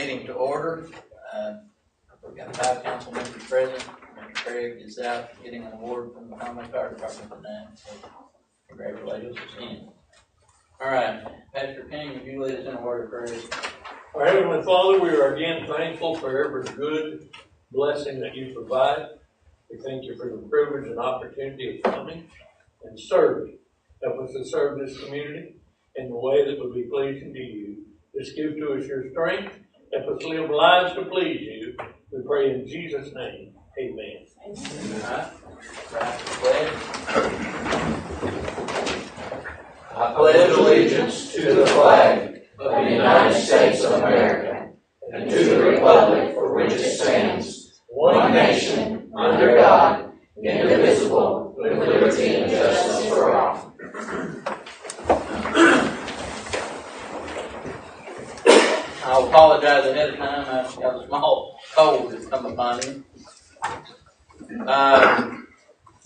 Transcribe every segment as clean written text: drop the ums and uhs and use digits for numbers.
meeting to order. We've got 5 council members present. Mr. Craig is out getting an award from the Vilonia Fire Department tonight. So congratulations again. All right, Pastor King, would you lead us in a word of prayer? Our Heavenly Father, we are again thankful for every good blessing that you provide. We thank you for the privilege and opportunity of coming and serving. Help us to serve this community in the way that would be pleasing to you. Just give to us your strength. Help us live lives to please you. We pray in Jesus' name. Amen. All right, pledge. I pledge allegiance to the flag of the United States of America and to the republic for which it stands, one nation, under God, indivisible, with liberty and justice for all. I'll apologize ahead of time. I've got a small cold that's come upon me. All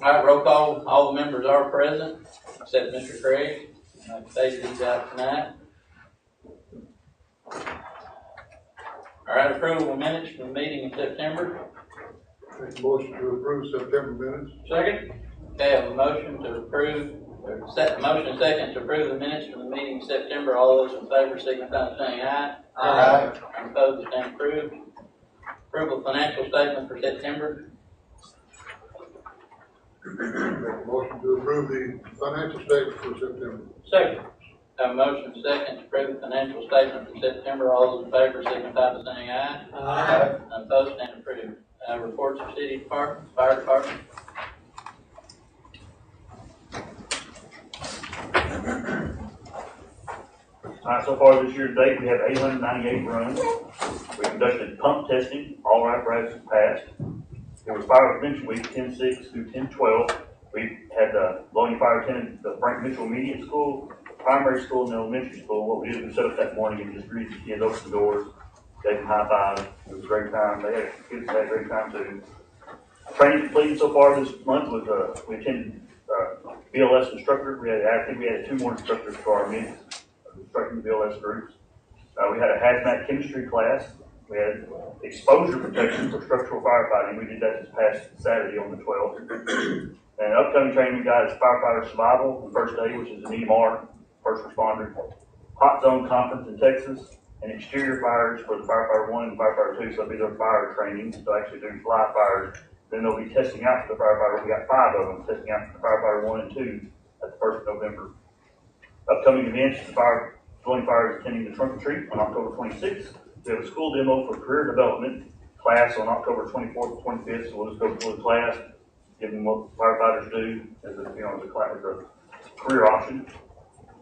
right, roll call. All the members are present, except Mr. Craig. Like I say, he's out tonight. All right, approval of minutes from the meeting in September. Make a motion to approve September minutes. Second. Okay, I have a motion to approve, motion and second to approve the minutes from the meeting in September. All those in favor signify by saying aye. Aye. Opposed, stand approved. Approval of financial statement for September. Make a motion to approve the financial statement for September. Second. I have a motion second to approve the financial statement for September. All those in favor signify by saying aye. Aye. Opposed, stand approved. Reports of city department, fire department. Alright, so far this year to date, we have 898 runs. We conducted pump testing, all our apparatus passed. There was fire prevention week 10-6 through 10-12. We had the Vilonia Fire attended the Frank Mitchell Immediate School, primary school, and elementary school. What we did was set up that morning and just greeted the kids, opened the doors, gave them high fives. It was a great time. Kids had a great time too. Training completed so far this month was we attended BLS instructor. I think we had 2 more instructors for our meetings, instructing BLS groups. We had a hazmat chemistry class. We had exposure protection for structural firefighting. We did that this past Saturday on the 12th. And upcoming training we got is firefighter survival and first aid, which is an EMR, first responder. Hot zone conference in Texas, and exterior fires for the firefighter 1 and firefighter 2. So these are fire trainings to actually do live fires. Then they'll be testing out for the firefighter. We got 5 of them testing out for the firefighter 1 and 2 at the 1st of November. Upcoming events: the Vilonia Fire is attending the trunk or treat on October 26th. We have a school demo for career development class on October 24th and 25th. So we'll just go through the class, give them what firefighters do as a career option.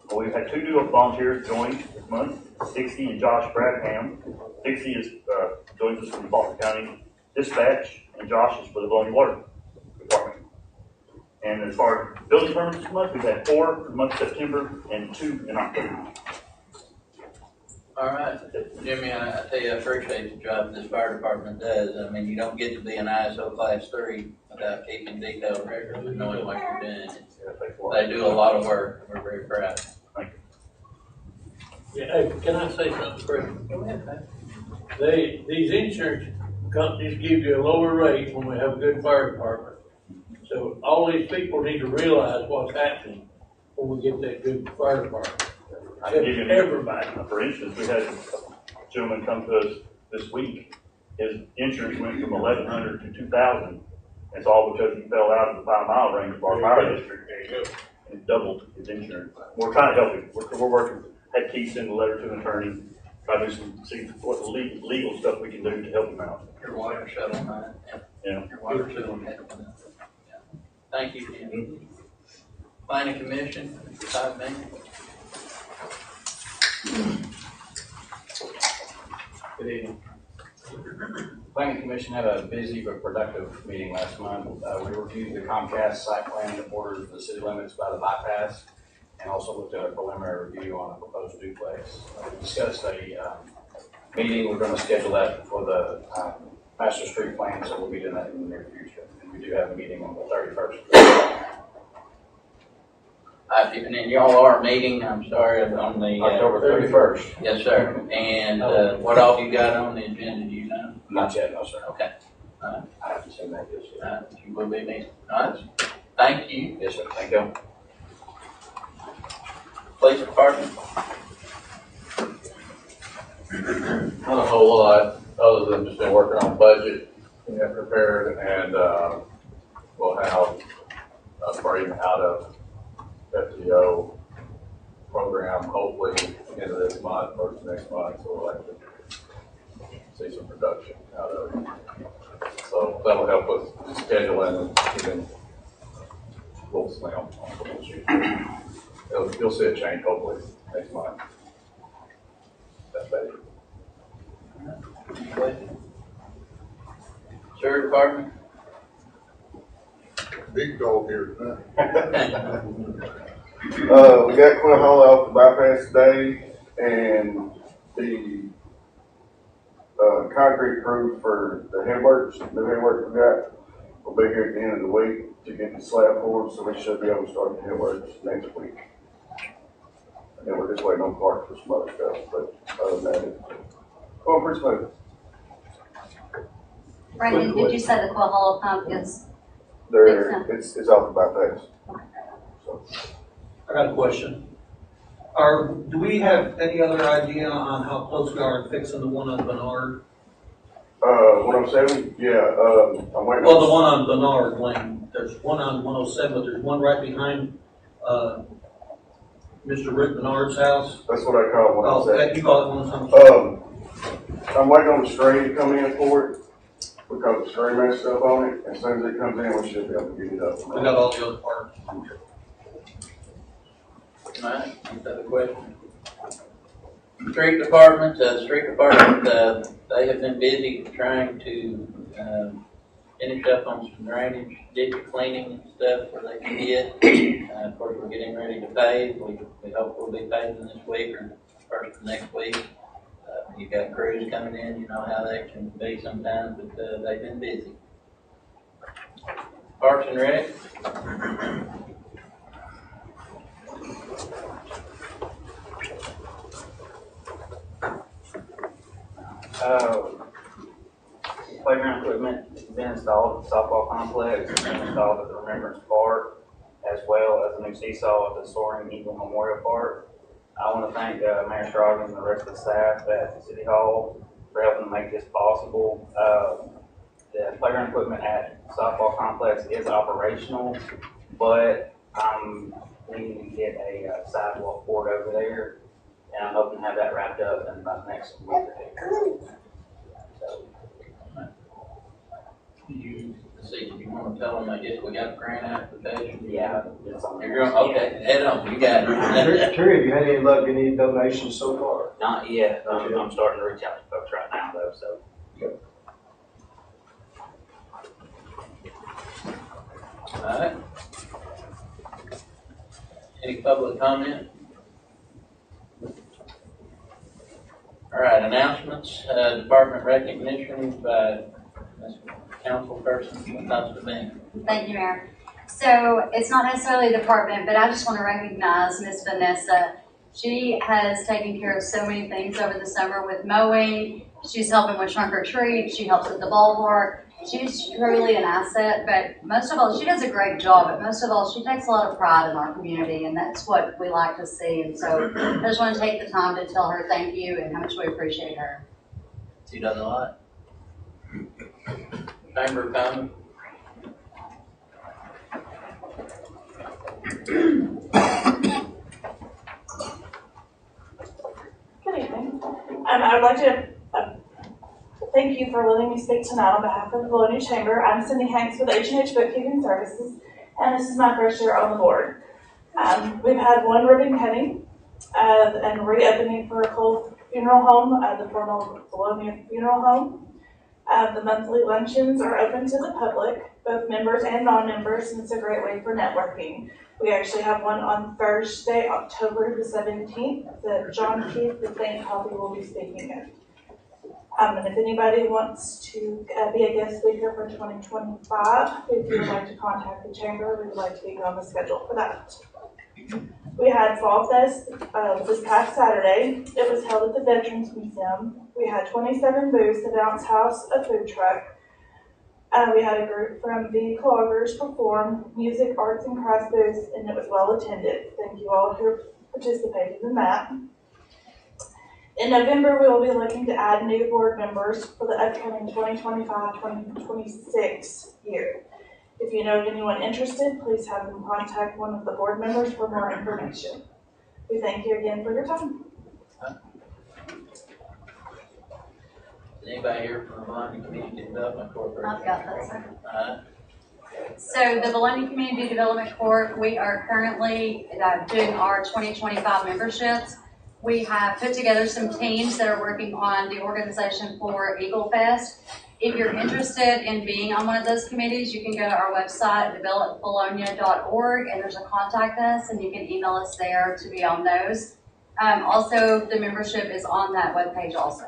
Well, we've had 2 new volunteers join this month, Dixie and Josh Bradham. Dixie is joins us from Baltimore County Dispatch, and Josh is for the Vilonia Water Department. And as far as building permits this month, we've had 4 for the month of September and 2 in October. All right, Jimmy, I tell you, I appreciate the job this fire department does. I mean, you don't get to be an ISO class 3 without keeping detailed records and knowing what you're doing. They do a lot of work. We're very proud. Thank you. Yeah, hey, can I say something, Chris? Go ahead, man. These insurance companies give you a lower rate when we have a good fire department. So all these people need to realize what's happening when we get that good fire department. I can give you Everybody. For instance, we had a gentleman come to us this week. His insurance went from $1,100 to $2,000. It's all because he fell out of the 5-mile range of our fire district. And it doubled his insurance. We're trying to help him. We're working. Had Keith send a letter to an attorney, try to see what the legal stuff we can do to help him out. Your water shut on that. Yeah. Your water shut on that. Yeah. Thank you, Jimmy. Planning Commission, 5 minutes. Good evening. Planning Commission had a busy but productive meeting last month. We reviewed the Comcast site plan that borders the city limits by the bypass, and also looked at a preliminary review on a proposed duplex. We discussed a meeting. We're going to schedule that for the master street plan, so we'll be doing that in the near future. And we do have a meeting on the 31st. And then y'all are meeting, I'm sorry, on the. October 31st. Yes, sir. And, what all you got on the agenda, do you know? Not yet, no, sir. Okay. I haven't seen that just yet. You will be meeting. All right. Thank you. Yes, sir, thank you. Police Department. Not a whole lot, other than just been working on budget, getting that prepared, and, we'll have a break out of FTO program, hopefully end of this month, first of next month, so we'll have to see some production out of it. So that'll help with scheduling and keeping a little slim on some issues. You'll see a change hopefully next month. That's better. Sewer Department. Big dog here tonight. We got Quinn Hall off the bypass today, and the concrete crew for the headworks, new headworks we got, will be here at the end of the week to get the slab poured, so we should be able to start the headworks next week. And then we're just waiting on parts for some other stuff, but other than that, it's going pretty smooth. Brandon, did you say the Quail Hollow pump is? It's off the bypass. So. I got a question. Do we have any other idea on how close we are to fixing the one on Bernard? 107, yeah, I'm waiting. Well, the one on Bernard Lane, there's one on 107, but there's one right behind, Mr. Rick Bernard's house. That's what I call it, Oh, 107. okay, you call it 107? I'm waiting on the screen to come in for it, because the screen messed up on it. As soon as it comes in, we should be able to get it up. We got all the other parts. All right, any other question? Street Department, they have been busy trying to, finish up on some drainage, ditch cleaning and stuff where they can get. Of course, we're getting ready to pave. We hope we'll be paving this week or first of next week. You got crews coming in, you know how they can be sometimes, but, they've been busy. Parks and Rec. Playground equipment has been installed at the softball complex, it's been installed at the Remembrance Park, as well as a new seesaw at the Soaring Eagle Memorial Park. I want to thank Mayor Scroggins and the rest of the staff at City Hall for helping make this possible. The playground equipment at the softball complex is operational, but I'm needing to get a sidewalk poured over there, and I'm hoping to have that wrapped up in about the next week or two. So, Did you want to tell them, I guess we got a grant application? yeah, it's on there. You're going, okay, head on, you got it. Terry, have you had any luck getting any donations so far? Not yet. I'm starting to reach out to folks right now, though. So. All right. Any public comment? All right, announcements, department recognition by councilperson Costa Bing. Thank you, Mayor. So it's not necessarily a department, but I just want to recognize Miss Vanessa. She has taken care of so many things over the summer with mowing. She's helping with trunk or treat. She helps with the ballpark. She's truly an asset, but most of all, she does a great job, but most of all, she takes a lot of pride in our community, and that's what we like to see. And so I just want to take the time to tell her thank you and how much we appreciate her. She does a lot. Chamber of Commerce. Good evening. I would like to thank you for letting me speak tonight on behalf of the Vilonia Chamber. I'm Cindy Hanks with H&H Bookkeeping Services, and this is my first year on the board. We've had one ribbon cutting and reopening for a Cole Funeral Home, the former Vilonia Funeral Home. The monthly luncheons are open to the public, both members and non-members, and it's a great way for networking. We actually have one on Thursday, October the 17th, that John Keith, the St. Coffee, will be speaking at. And if anybody wants to be a guest speaker for 2025, if you would like to contact the chamber, we would like to be on the schedule for that. We had Fall Fest this past Saturday. It was held at the Veterans Museum. We had 27 booths, a bounce house, a food truck. We had a group from the Cloggers perform music, arts, and crafts booths, and it was well attended. Thank you all who participated in that. In November, we will be looking to add new board members for the upcoming 2025-2026 year. If you know of anyone interested, please have them contact one of the board members for more information. We thank you again for your time. Is anybody here from the Vilonia Community Development Corporation? I've got that, sir. So the Vilonia Community Development Corp, we are currently doing our 2025 memberships. We have put together some teams that are working on the organization for Eagle Fest. If you're interested in being on one of those committees, you can go to our website, developvilonia.org, and there's a contact us, and you can email us there to be on those. Also, the membership is on that webpage also.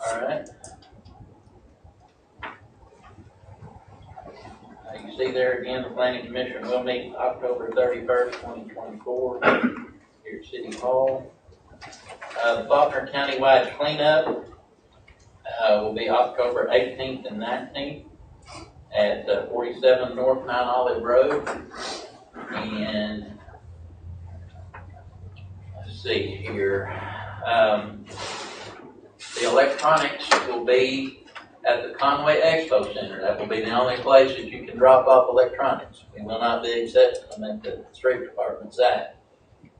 All right. You see there again, the Planning Commission will meet October 31st, 2024 here at City Hall. The Faulkner County-wide cleanup will be October 18th and 19th at 47 North Mount Olive Road. And let's see here. The electronics will be at the Conway Expo Center. That will be the only place that you can drop off electronics. We will not be accepting them at the street department's at.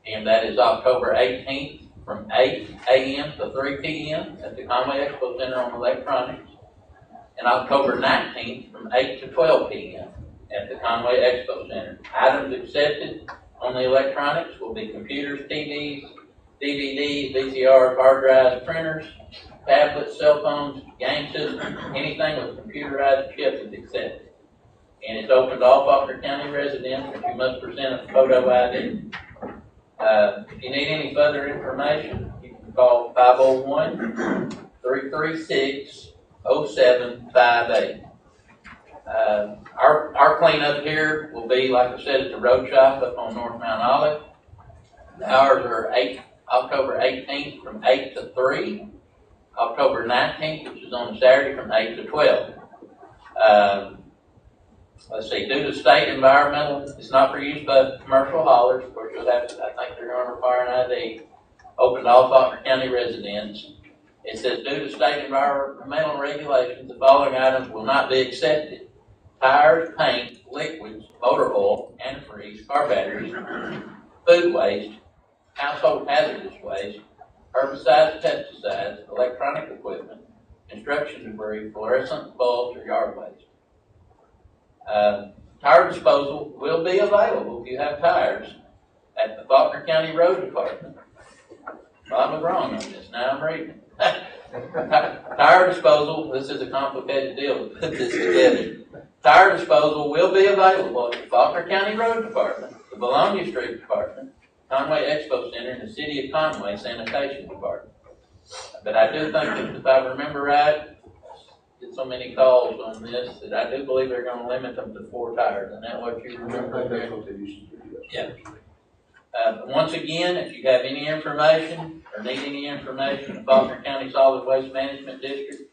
And that is October 18th from 8 a.m. to 3 p.m. at the Conway Expo Center on electronics. And October 19th from 8 to 12 p.m. at the Conway Expo Center. Items accepted on the electronics will be computers, TVs, DVDs, VCRs, hard drives, printers, tablets, cell phones, game systems, anything with computerized chip is accepted. And it's open to all Faulkner County residents, but you must present a photo ID. If you need any further information, you can call 501-336-0758. Our cleanup here will be, like I said, at the road shop up on North Mount Olive. The hours are October 18th from 8 to 3. October 19th, which is on Saturday, from 8 to 12. Let's see, due to state environmental, it's not for use by commercial haulers. Of course, you'll have to, I think they're going to require an ID. Open to all Faulkner County residents. It says, due to state environmental regulations, the following items will not be accepted: tires, paint, liquids, motor oil, antifreeze, car batteries, food waste, household hazardous waste, herbicides, pesticides, electronic equipment, construction debris, fluorescent bulbs, or yard waste. Tire disposal will be available if you have tires at the Faulkner County Road Department. I was wrong on this, now I'm reading. Tire disposal, this is a complicated deal to put this together. Tire disposal will be available at the Faulkner County Road Department, the Vilonia Street Department, Conway Expo Center, and the City of Conway Sanitation Department. But I do think that if I remember right, get so many calls on this that I do believe they're going to limit them to 4 tires. Isn't that what you remember? That's what they used to do. Yeah. Once again, if you have any information or need any information, the Faulkner County Solid Waste Management District,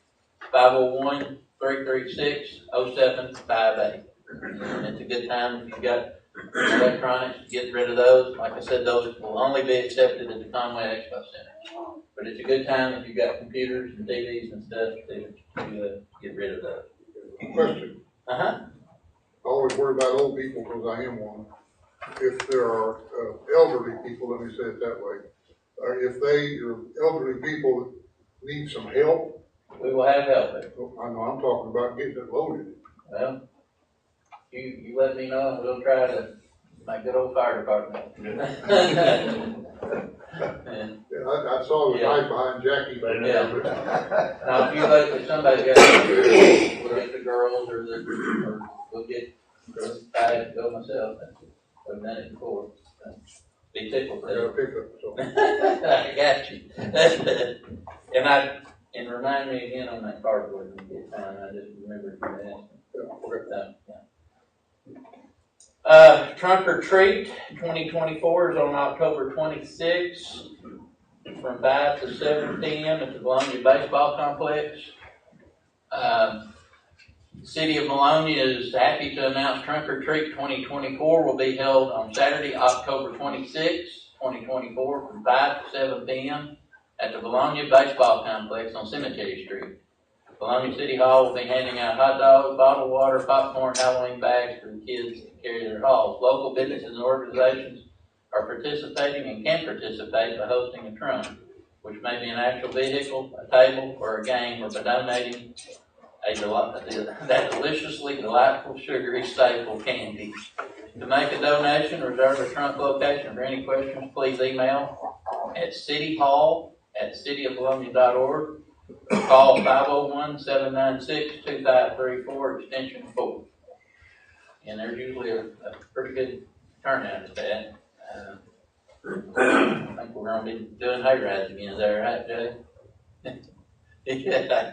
501-336-0758. And it's a good time if you've got electronics to get rid of those. Like I said, those will only be accepted at the Conway Expo Center. But it's a good time if you've got computers and TVs and stuff to get rid of those. Question. Uh-huh. I always worry about old people because I am one. If there are elderly people, let me say it that way, if they are elderly people that need some help. We will have help. I know I'm talking about getting it loaded. Well, you let me know and we'll try to make good old fire department. Yeah, I saw the guy behind Jackie. Yeah. Now, if somebody's got we'll get the girls or we'll get girls. I have to go myself. I've done it before. Be tickled. I got a pickup, so. I got you. And remind me again on that cardboard when you get time. I just remembered you asked me. Yeah, okay. Yeah. Trunk or Treat 2024 is on October 26th from 5 to 7 p.m. at the Vilonia Baseball Complex. City of Vilonia is happy to announce Trunk or Treat 2024 will be held on Saturday, October 26th, 2024 from 5 to 7 p.m. at the Vilonia Baseball Complex on Cemetery Street. Vilonia City Hall will be handing out hot dogs, bottled water, popcorn, Halloween bags for the kids to carry to their halls. Local businesses and organizations are participating and can participate by hosting a trunk, which may be an actual vehicle, a table, or a game, or by donating that deliciously delightful sugary staple candy. To make a donation, reserve a trunk location. For any questions, please email at cityhall@cityofvilonia.org. Call 501-796-2534, extension 4. And there's usually a pretty good turnout at that. I think we're going to be doing hay rides again. Is that right, Jay? Yeah.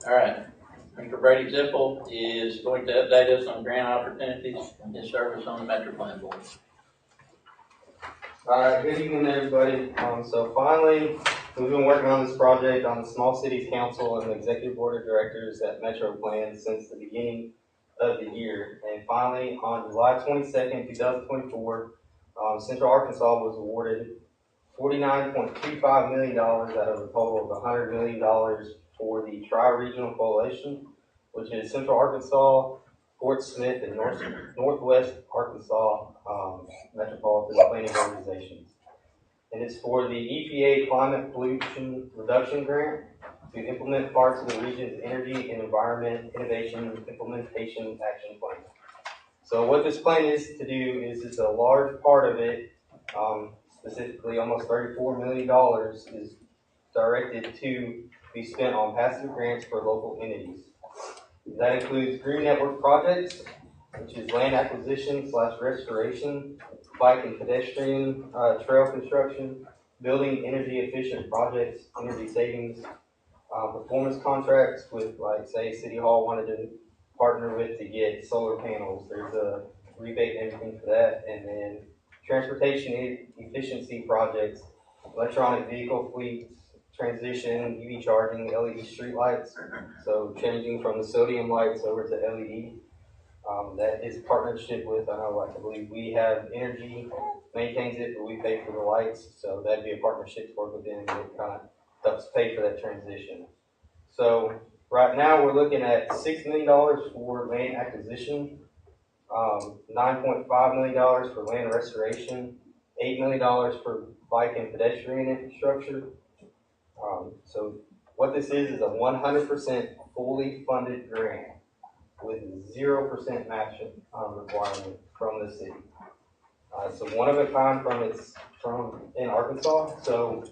All right. Mr. Brady Zippel is going to update us on grant opportunities and his service on the Metro Plan Board. Good evening, everybody. So finally, we've been working on this project on the Small Cities Council and the Executive Board of Directors at Metro Plan since the beginning of the year. And finally, on July 22nd, 2024, Central Arkansas was awarded $49.25 million out of a total of $100 million for the Tri-Regional Coalition, which is Central Arkansas, Fort Smith, and Northwest Arkansas metropolitan planning organizations. And it's for the EPA Climate Pollution Reduction Grant to implement parts of the region's energy and environment innovation implementation action plan. So what this plan is to do is it's a large part of it, specifically almost $34 million is directed to be spent on passive grants for local entities. That includes green network projects, which is land acquisition / restoration, bike and pedestrian trail construction, building energy efficient projects, energy savings, performance contracts with, like, say, City Hall wanted to partner with to get solar panels. There's a rebate and everything for that. And then transportation efficiency projects, electronic vehicle fleets, transition, EV charging, LED street lights. So changing from the sodium lights over to LED. That is partnership with, I believe we have energy, maintains it, but we pay for the lights. So that'd be a partnership to work with them that kind of helps pay for that transition. So right now we're looking at $6 million for land acquisition, $9.5 million for land restoration, $8 million for bike and pedestrian infrastructure. So what this is a 100% fully funded grant with 0% matching requirement from the city. So one of a kind from in Arkansas. So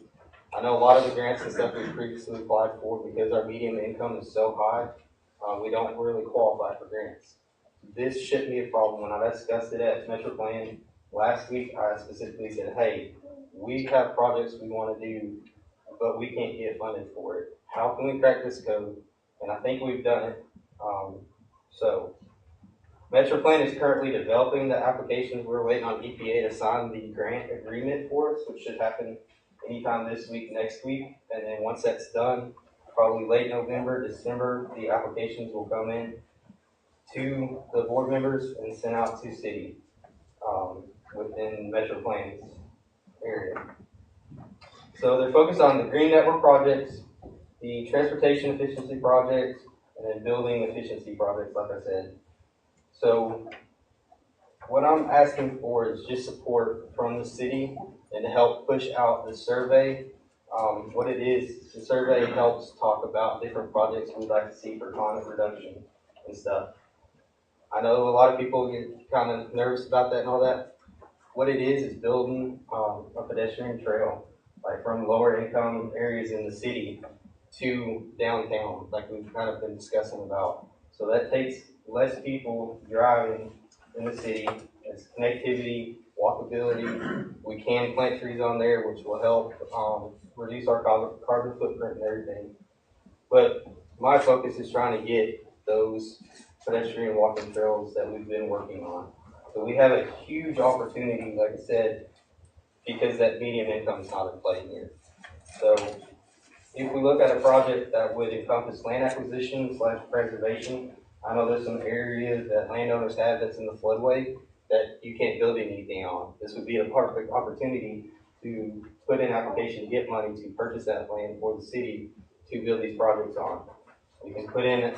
I know a lot of the grants and stuff we've previously applied for, because our median income is so high, we don't really qualify for grants. This shouldn't be a problem. When I discussed it at Metro Plan last week, I specifically said, hey, we have projects we want to do, but we can't get funded for it. How can we crack this code? And I think we've done it. So Metro Plan is currently developing the applications. We're waiting on EPA to sign the grant agreement for us, which should happen anytime this week, next week. And then once that's done, probably late November, December, the applications will come in to the board members and sent out to city within Metro Plan's area. So they're focused on the green network projects, the transportation efficiency projects, and then building efficiency projects, like I said. So what I'm asking for is just support from the city and to help push out the survey. What it is, the survey helps talk about different projects we'd like to see for climate reduction and stuff. I know a lot of people get kind of nervous about that and all that. What it is building a pedestrian trail, like from lower income areas in the city to downtown, like we've kind of been discussing about. So that takes less people driving in the city. It's connectivity, walkability. We can plant trees on there, which will help reduce our carbon footprint and everything. But my focus is trying to get those pedestrian walking trails that we've been working on. So we have a huge opportunity, like I said, because that medium income is not in play here. So if we look at a project that would encompass land acquisition / preservation, I know there's some areas that landowners have that's in the floodway that you can't build anything on. This would be a perfect opportunity to put in an application to get money to purchase that land for the city to build these projects on. We can put in,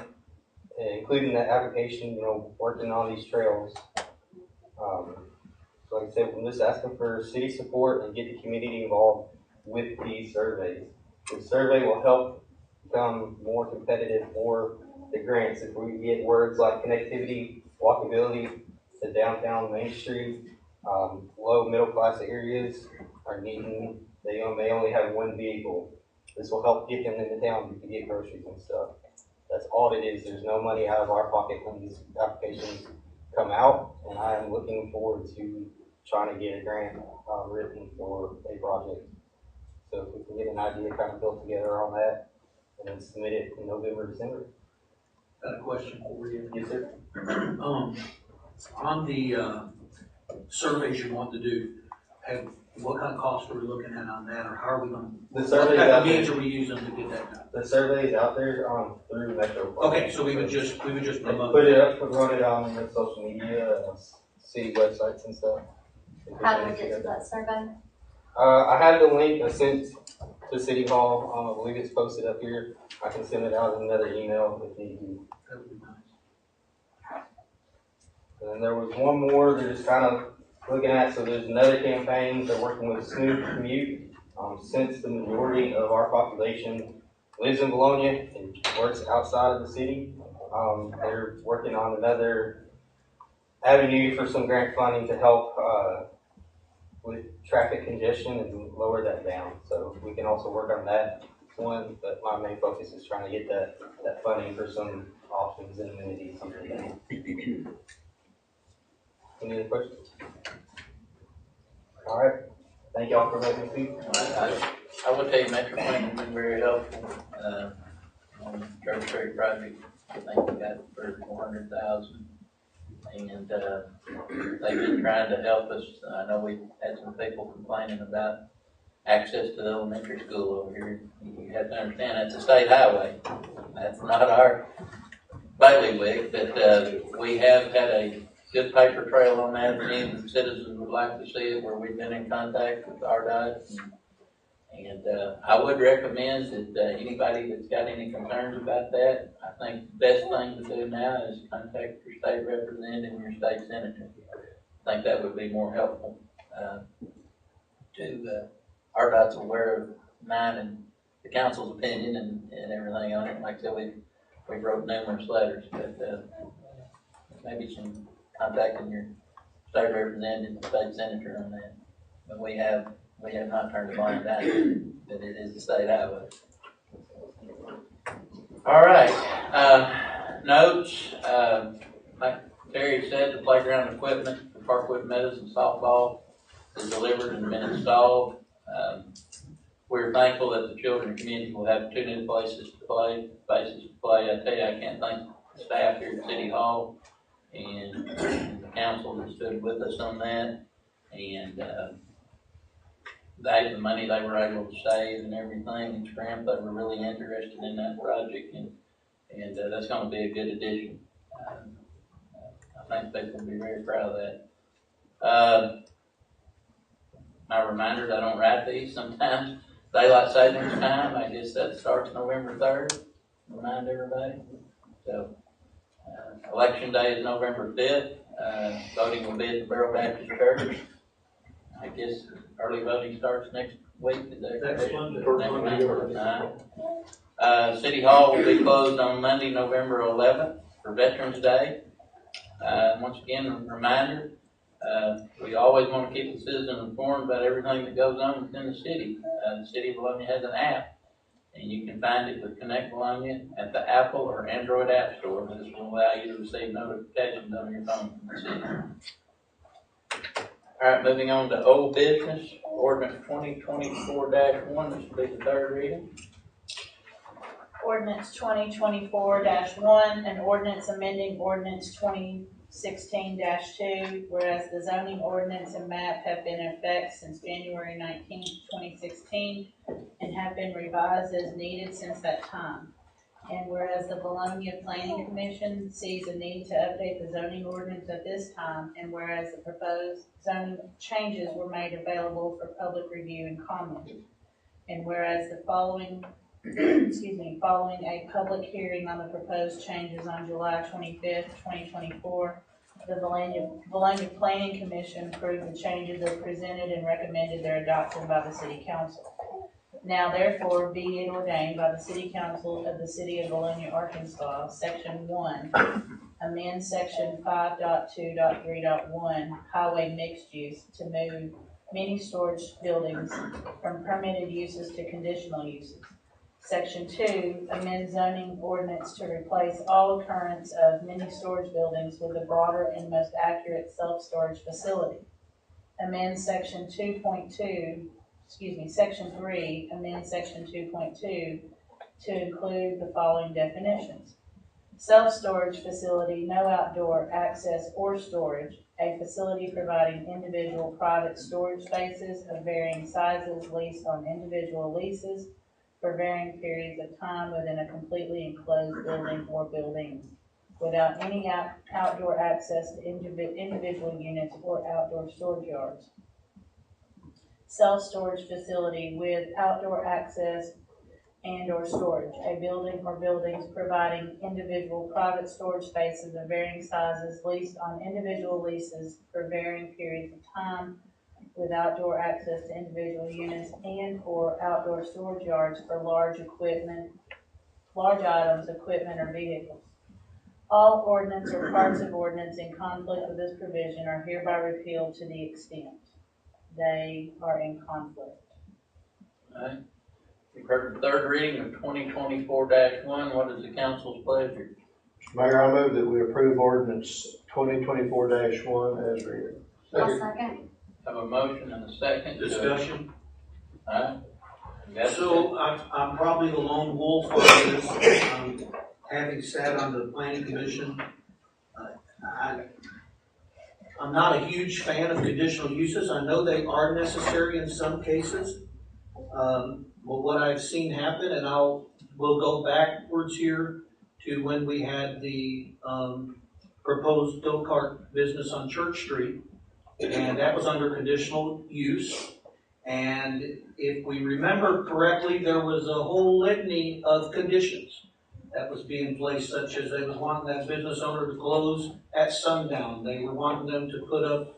including that application, working on these trails. So like I said, we're just asking for city support and get the community involved with these surveys. The survey will help become more competitive for the grants. If we get words like connectivity, walkability to downtown Main Street, low middle class areas are needing, they may only have one vehicle. This will help get them into town to get groceries and stuff. That's all it is. There's no money out of our pocket when these applications come out, and I am looking forward to trying to get a grant written for a project. So if we can get an idea kind of built together on that, and then submit it in November, December. Got a question for you. Yes, sir. On the surveys you want to do, what kind of cost are we looking at on that, or how are we going to? The survey what type of means are we using to get that done? The survey is out there through Metro. Okay, so we would just promote. Put it up, run it on the social media, city websites and stuff. How do we get to that survey? I have the link I sent to City Hall. I believe it's posted up here. I can send it out in another email if need be. That would be nice. And then there was one more they're just kind of looking at. So there's another campaign. They're working with Smooth Commute. Since the majority of our population lives in Vilonia and works outside of the city, they're working on another avenue for some grant funding to help with traffic congestion and lower that down. So we can also work on that one, but my main focus is trying to get that funding for some options and amenities here. Any other questions? All right. Thank y'all for letting me speak. I will tell you, Metro Planning has been very helpful, on Church Street project. I think we got for 400,000. And, they've been trying to help us. I know we've had some people complaining about access to the elementary school over here. You have to understand, that's a state highway. That's not our bailiwick, but, we have had a good paper trail on that avenue. The citizens would like to see it, where we've been in contact with RDOT. And I would recommend that anybody that's got any concerns about that, I think the best thing to do now is contact your state representative and your state senator. I think that would be more helpful. RDOT's aware of mine and the council's opinion and everything on it. Like I said, we wrote numerous letters, but maybe some contacting your state representative and state senator on that. But we have not turned a blind eye, but it is a state highway. All right, notes, like Terry said, the playground equipment for Parkwood Meadows and softball is delivered and been installed. We're thankful that the children community will have 2 new places to play. I tell you, I can't thank the staff here at City Hall and the council that stood with us on that. And the money they were able to save and everything and scrimp, they were really interested in that project, and that's going to be a good addition. I think people will be very proud of that. My reminders, I don't write these sometimes. Daylight savings time, I guess that starts November 3rd. Remind everybody. So, election day is November 5th. Voting will be at the Barrel Baptist Church. I guess early voting starts next week. Is that Next Monday. City Hall will be closed on Monday, November 11th for Veterans Day. Once again, a reminder, we always want to keep the citizen informed about everything that goes on within the city. The City of Vilonia has an app, and you can find it with Connect Vilonia at the Apple or Android App Store. This will allow you to receive notifications on your phone from the city. All right, moving on to old business, ordinance 2024-1, this will be the 3rd reading. Ordinance 2024-1, an ordinance amending ordinance 2016-2, whereas the zoning ordinance and map have been in effect since January 19th, 2016, and have been revised as needed since that time. And whereas the Vilonia Planning Commission sees a need to update the zoning ordinance at this time, and whereas the proposed zoning changes were made available for public review and comment. And whereas the following following a public hearing on the proposed changes on July 25th, 2024, the Vilonia Planning Commission approved the changes as presented and recommended their adoption by the City Council. Now therefore be it ordained by the City Council of the City of Vilonia, Arkansas, Section 1, amend Section 5.2.3.1, Highway Mixed Use, to move many storage buildings from permitted uses to conditional uses. Section 2, amend zoning ordinance to replace all occurrence of many storage buildings with a broader and most accurate self-storage facility. Amend Section 2.2, Section 3, amend Section 2.2 to include the following definitions. Self-storage facility, no outdoor access or storage, a facility providing individual private storage spaces of varying sizes leased on individual leases for varying periods of time within a completely enclosed building or buildings, without any outdoor access to individual units or outdoor storage yards. Self-storage facility with outdoor access and or storage, a building or buildings providing individual private storage spaces of varying sizes leased on individual leases for varying periods of time, with outdoor access to individual units and or outdoor storage yards for large items, equipment, or vehicles. All ordinance or parts of ordinance in conflict with this provision are hereby repealed to the extent they are in conflict. Alright. You've heard the third reading of 2024-1. What is the council's pleasure? Mayor, I move that we approve ordinance 2024-1 as read. I'll second. Have a motion and a second. Discussion. Alright. So I'm probably the lone wolf on this. Having sat on the planning commission, I'm not a huge fan of conditional uses. I know they are necessary in some cases. But what I've seen happen, and we'll go backwards here to when we had the proposed go-kart business on Church Street, and that was under conditional use. And if we remember correctly, there was a whole litany of conditions that was being placed, such as they was wanting that business owner to close at sundown. They were wanting them to put up,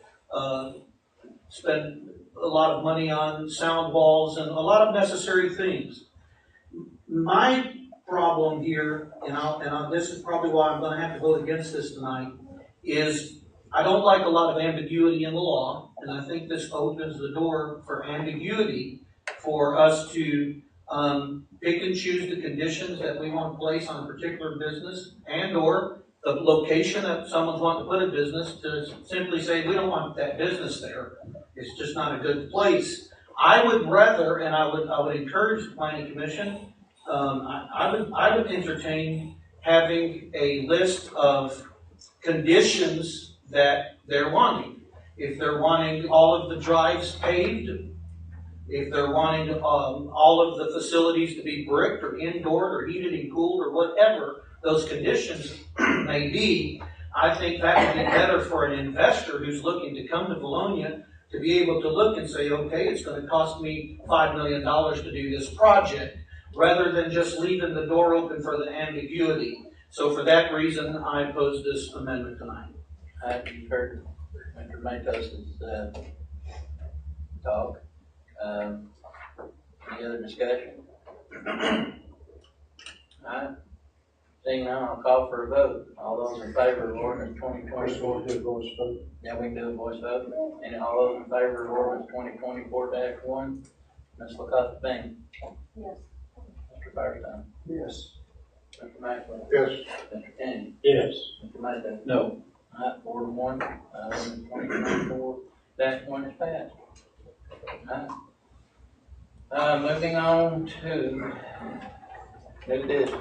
spend a lot of money on sound walls and a lot of necessary things. My problem here, and this is probably why I'm going to have to vote against this tonight, is I don't like a lot of ambiguity in the law, and I think this opens the door for ambiguity for us to pick and choose the conditions that we want to place on a particular business, and or the location that someone's wanting to put a business, to simply say we don't want that business there. It's just not a good place. I would rather, and I would encourage the planning commission, I would entertain having a list of conditions that they're wanting. If they're wanting all of the drives paved, if they're wanting all of the facilities to be bricked or indoor or heated and cooled or whatever those conditions may be, I think that would be better for an investor who's looking to come to Vilonia to be able to look and say, okay, it's going to cost me $5 million to do this project, rather than just leaving the door open for the ambiguity. So for that reason, I oppose this amendment tonight. You've heard Mr. Matos's talk. Any other discussion? Alright. Seeing none, I'll call for a vote. All those in favor of ordinance 2024. Yeah, we can do a voice vote. And all those in favor of ordinance 2024-1. Ms. LaCosta-Bing. Yes. Mr. Firestone. Yes. Mr. Maxwell. Yes. Mr. Kenny. Yes. Mr. Matos. No. Alright, 4-1. Ordinance 2024-1 is passed. Alright. Moving on to New business.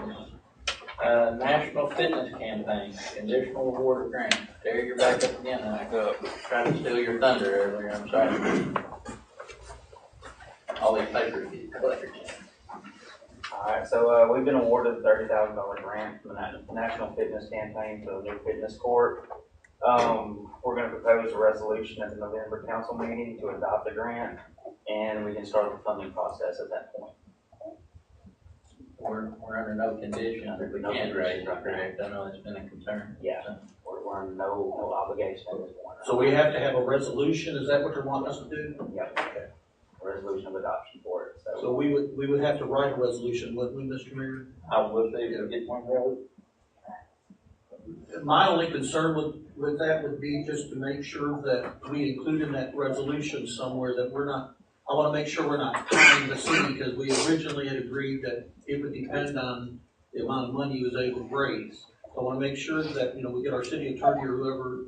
National Fitness Campaign, conditional award of grant. Terry, you're back up again, and I go try to steal your thunder earlier, I'm sorry. All these papers get collected. Alright, so, we've been awarded a $30,000 grant from the National Fitness Campaign for the new fitness court. We're gonna propose a resolution at the November council meeting to adopt the grant, and we can start the funding process at that point. We're under no condition that we can't raise it, correct? I know it's been a concern. Yeah, we're under no obligation at this point. So we have to have a resolution, is that what you're wanting us to do? Yep, okay. A resolution of adoption for it, So we would have to write a resolution, wouldn't we, Mr. Mayor? I will say to get one road. My only concern with that would be just to make sure that we include in that resolution somewhere that we're not, I wanna make sure we're not tying the city, because we originally had agreed that it would depend on the amount of money he was able to raise. So I wanna make sure that, we get our city attorney or whoever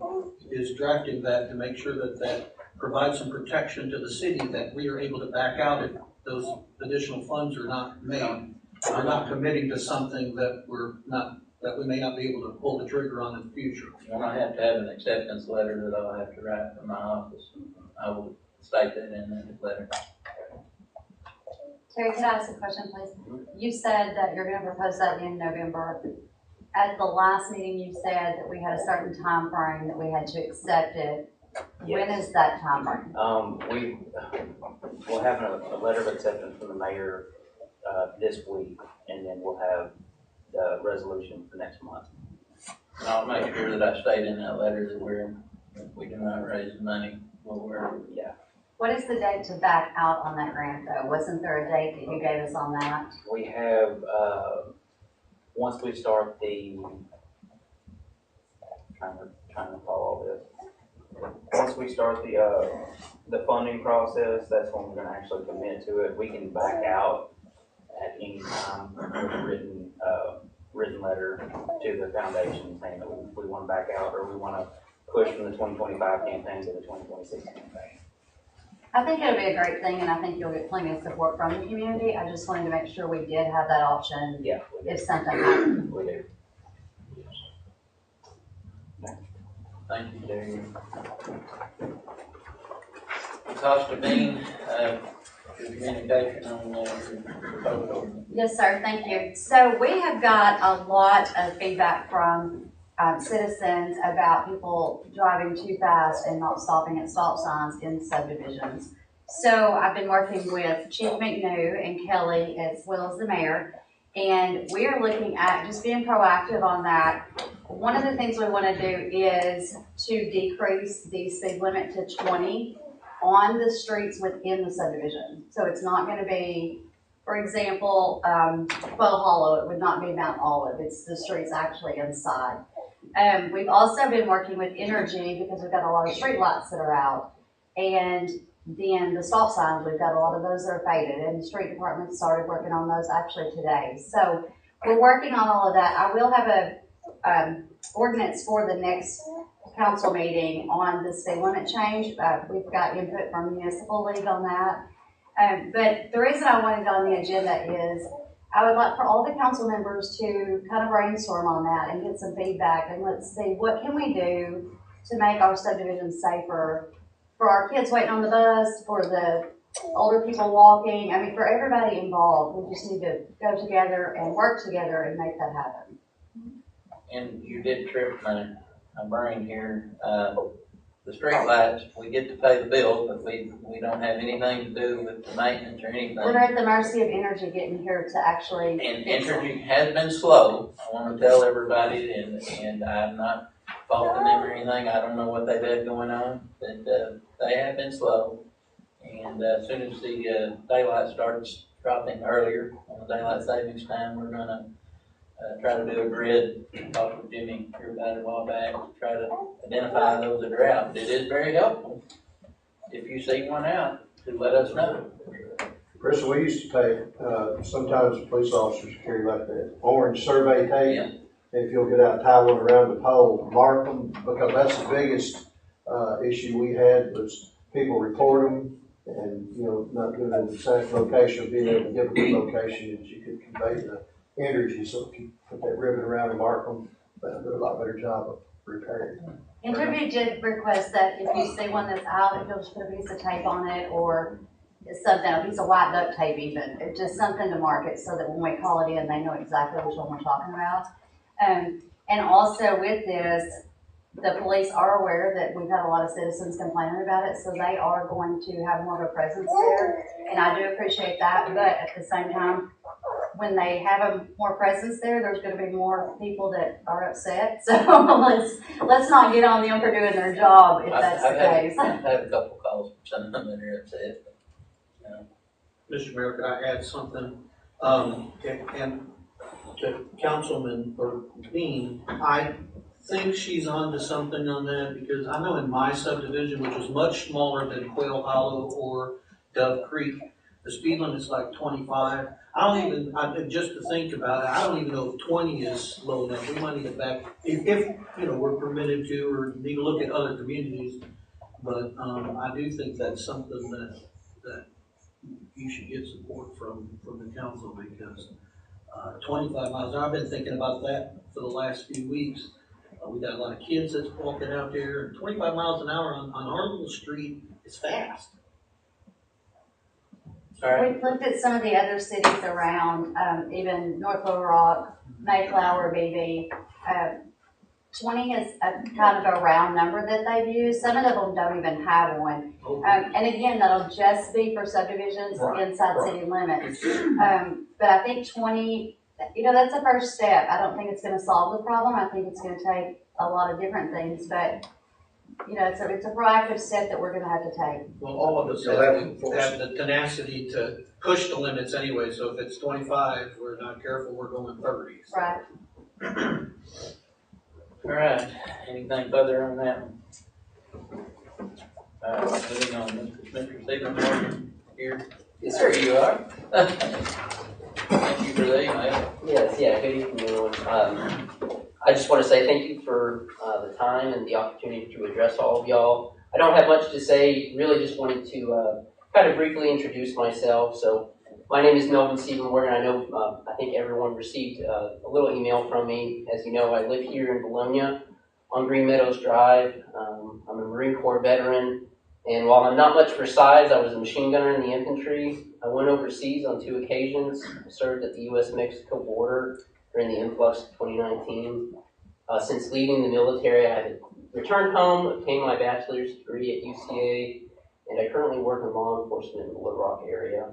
is drafting that to make sure that that provides some protection to the city, that we are able to back out if those additional funds are not made. We're not committing to something that we may not be able to pull the trigger on in the future. And I have to have an acceptance letter that I'll have to write from my office. I will state that in the letter. Terry, can I ask a question, please? You said that you're gonna propose that in November. At the last meeting, you said that we had a certain time frame that we had to accept it. When is that time frame? We'll have a letter of acceptance from the mayor, this week, and then we'll have the resolution for next month. And I'll make sure that I state in that letter that if we do not raise the money, Yeah. What is the date to back out on that grant though? Wasn't there a date that you gave us on that? We have, once we start trying to follow all this. Once we start the funding process, that's when we're gonna actually commit to it. We can back out at any time with a written letter to the foundation saying that we wanna back out, or we wanna push from the 2025 campaign to the 2026 campaign. I think it'll be a great thing, and I think you'll get plenty of support from the community. I just wanted to make sure we did have that option. Yeah. If something happened. We do. thank you, Terry. Costa Bean, your communication on the proposal. Yes, sir, thank you. So we have got a lot of feedback from citizens about people driving too fast and not stopping at stop signs in subdivisions. So I've been working with Chief McNew and Kelly as well as the mayor, and we are looking at just being proactive on that. One of the things we want to do is to decrease the speed limit to 20 on the streets within the subdivision. So it's not going to be, for example, Quail Hollow, it would not be Mount Olive. It's the streets actually inside. We've also been working with Energy because we've got a lot of street lights that are out. And then the stop signs, we've got a lot of those that are faded, and the street department started working on those actually today. So we're working on all of that. I will have a ordinance for the next council meeting on the speed limit change. We've got input from Municipal League on that. But the reason I wanted it on the agenda is I would like for all the council members to kind of brainstorm on that and get some feedback, and let's see what can we do to make our subdivision safer for our kids waiting on the bus, for the older people walking. I mean, for everybody involved. We just need to go together and work together and make that happen. And you did trip my brain here. The street lights, we get to pay the bill, but we don't have anything to do with the maintenance or anything. We're at the mercy of Energy getting here to actually. And Energy has been slow. I want to tell everybody, and I'm not faulting them or anything. I don't know what they've had going on, but they have been slow. And as soon as the daylight starts dropping earlier on the daylight savings time, we're gonna try to do a grid. Talked with Jimmy here about it a while back to try to identify those that are out. It is very helpful if you see one out to let us know. Chris, we used to take, sometimes police officers carry like the orange survey tape. Yeah. If you'll get out and tie one around the pole, mark them, because that's the biggest issue we had was people report them and, not giving the exact location, being able to give a good location that you could convey energy, so if you put that ribbon around and mark them, they'll do a lot better job of repairing. And Tribute did request that if you see one that's out, if you'll just put a piece of tape on it or something, a piece of white duct tape even, it's just something to mark it so that when we call it in, they know exactly which one we're talking about. And also with this, the police are aware that we've had a lot of citizens complaining about it, so they are going to have more of a presence there. And I do appreciate that, but at the same time, when they have a more presence there, there's gonna be more people that are upset. So let's not get on them for doing their job if that's the case. I've had a couple calls from some of them that are upset. Mr. Mayor, could I add something? And to Councilman or Dean, I think she's onto something on that because I know in my subdivision, which is much smaller than Quail Hollow or Dove Creek, the speed limit's like 25. Just to think about it, I don't even know if 20 is low enough. We might need to back, if we're permitted to or need to look at other communities. But I do think that's something that you should get support from the council because 25 miles. I've been thinking about that for the last few weeks. We got a lot of kids that's walking out there, and 25 miles an hour on our little street is fast. We've looked at some of the other cities around, even North Little Rock, Mayflower, BB. 20 is a kind of a round number that they've used. Some of them don't even have one. And again, that'll just be for subdivisions inside city limits. But I think 20, that's a first step. I don't think it's going to solve the problem. I think it's going to take a lot of different things, but it's a proactive step that we're going to have to take. Well, all of us have the tenacity to push the limits anyway. So if it's 25, we're not careful, we're going 30. So. Right. All right, anything further on that one? Moving on, Mr. Stephen Morgan here. Yes, sir. Here you are. Thank you for the email. Yes, good evening, everyone. I just want to say thank you for the time and the opportunity to address all of y'all. I don't have much to say, really just wanted to kind of briefly introduce myself. So my name is Melvin Stephen Morgan. I know, I think everyone received a little email from me. As you know, I live here in Vilonia on Green Meadows Drive. I'm a Marine Corps veteran, and while I'm not much for size, I was a machine gunner in the infantry. I went overseas on 2 occasions, served at the U.S.-Mexico border during the influx of 2019. Since leaving the military, I have returned home, obtained my bachelor's degree at UCA, and I currently work in law enforcement in the Little Rock area.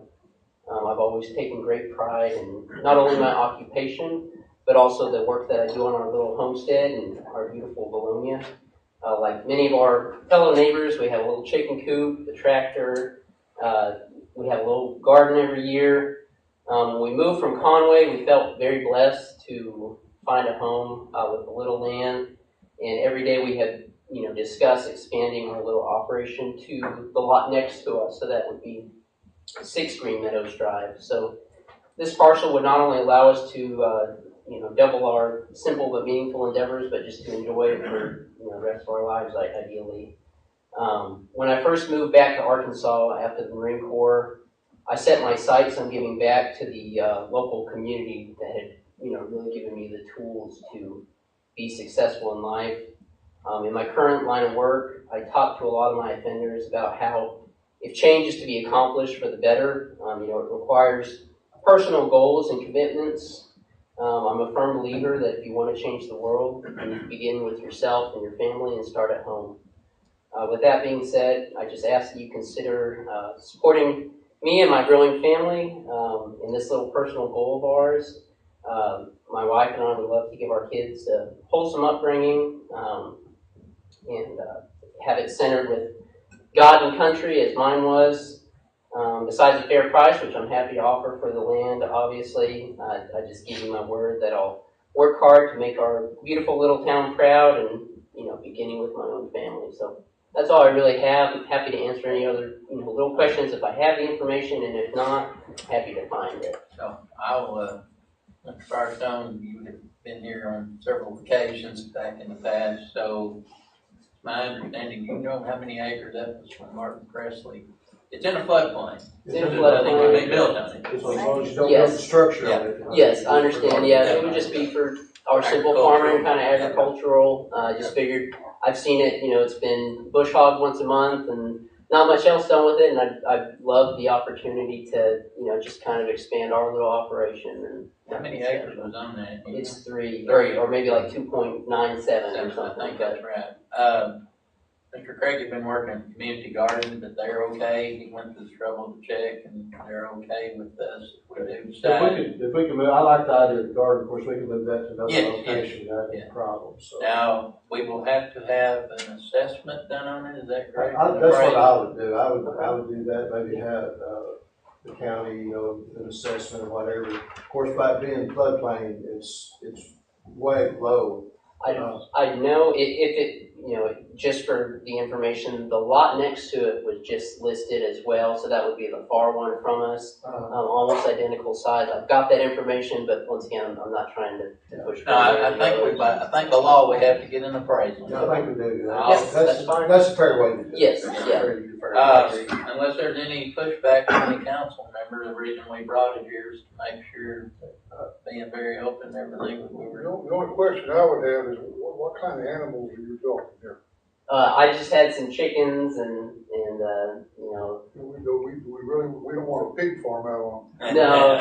I've always taken great pride in not only my occupation, but also the work that I do on our little homestead in our beautiful Vilonia. Like many of our fellow neighbors, we have a little chicken coop, the tractor, we have a little garden every year. When we moved from Conway, we felt very blessed to find a home with a little land, and every day we had discussed expanding our little operation to the lot next to us, so that would be 6 Green Meadows Drive. So this parcel would not only allow us to double our simple but meaningful endeavors, but just to enjoy it for the rest of our lives, ideally. When I first moved back to Arkansas after the Marine Corps, I set my sights on giving back to the local community that had really given me the tools to be successful in life. In my current line of work, I talk to a lot of my offenders about how if change is to be accomplished for the better, it requires personal goals and commitments. I'm a firm believer that if you want to change the world, you need to begin with yourself and your family and start at home. With that being said, I just ask that you consider supporting me and my growing family in this little personal goal of ours. My wife and I would love to give our kids a wholesome upbringing and have it centered with God and country as mine was. Besides a fair price, which I'm happy to offer for the land, obviously, I just give you my word that I'll work hard to make our beautiful little town proud and, beginning with my own family. So that's all I really have. I'm happy to answer any other, little questions if I have the information, and if not, happy to find it. So I'll, Mr. Firestone, you have been here on several occasions back in the past, so my understanding, you know how many acres that was from Martin Presley It's in a floodplain. It's in a Nothing can be floodplain. built on it. As long as you don't Yes. build the structure on it. Yes, I understand, yeah, it would just be for our simple farming, kind of agricultural, just figured, I've seen it, it's been bush hog once a month and not much else done with it, and I'd love the opportunity to, just kind of expand our little operation and. How many acres was on that? It's 3, or maybe like 2.97 or I something, think but, that's right. Mr. Craig had been working at community garden, but they're okay. He went to the trouble to check and they're okay with us if we do decide. If we can move, I like the idea of the garden, of course, we can move that to another Yes, location, that's yes. a problem, so. Now, we will have to have an assessment done on it, is that correct? That's what I would do, I would do that, maybe have, the county, an assessment or whatever. Of course, by it being floodplain, it's way low. I know if it, just for the information, the lot next to it was just listed as well, so that would be the far one from us, almost identical size. I've got that information, but once again, I'm not trying to push. No, I think the law, we have to get an appraisal. I think we do. Yes, that's fine. That's a fair way to do it. Yes, yeah. Unless there's any pushback from the council member, the reason we brought it here is to make sure, being very open and everything, we were. The only question I would have is, what kind of animals are you talking here? I just had some chickens and We don't want a pig farm out on. No,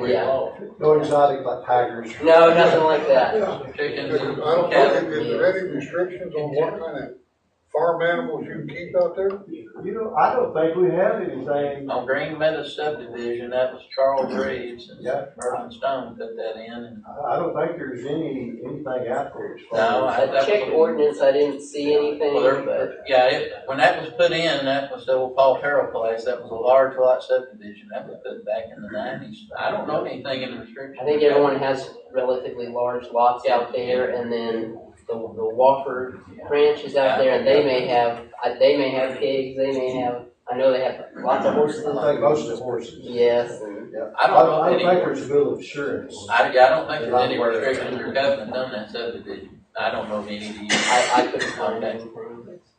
yeah. No exotic like tigers. No, nothing like that. Chickens I and don't know, cattle. is there any restrictions on what kind of farm animals you can keep out there? I don't think we have anything. On Green Meadow subdivision, that was Charles Reeves and Yeah. Merlin Stone put that in. And I don't think there's anything out there as far No, as. I Check ordinance, I didn't see anything, but. when that was put in, that was the old Paul Terrell place, that was a large lot subdivision, that was put back in the 90s. I don't know anything in the restrictions. I think everyone has relatively large lots out there, and then the Wofford Ranch is out there, and they may have pigs, they may have, I know they have lots of horses. I think most of the horses. Yes. Yeah. I don't think there's a bill of insurance. I don't think there's any restrictions or covenants on that subdivision. I don't know of any to use. I couldn't find that.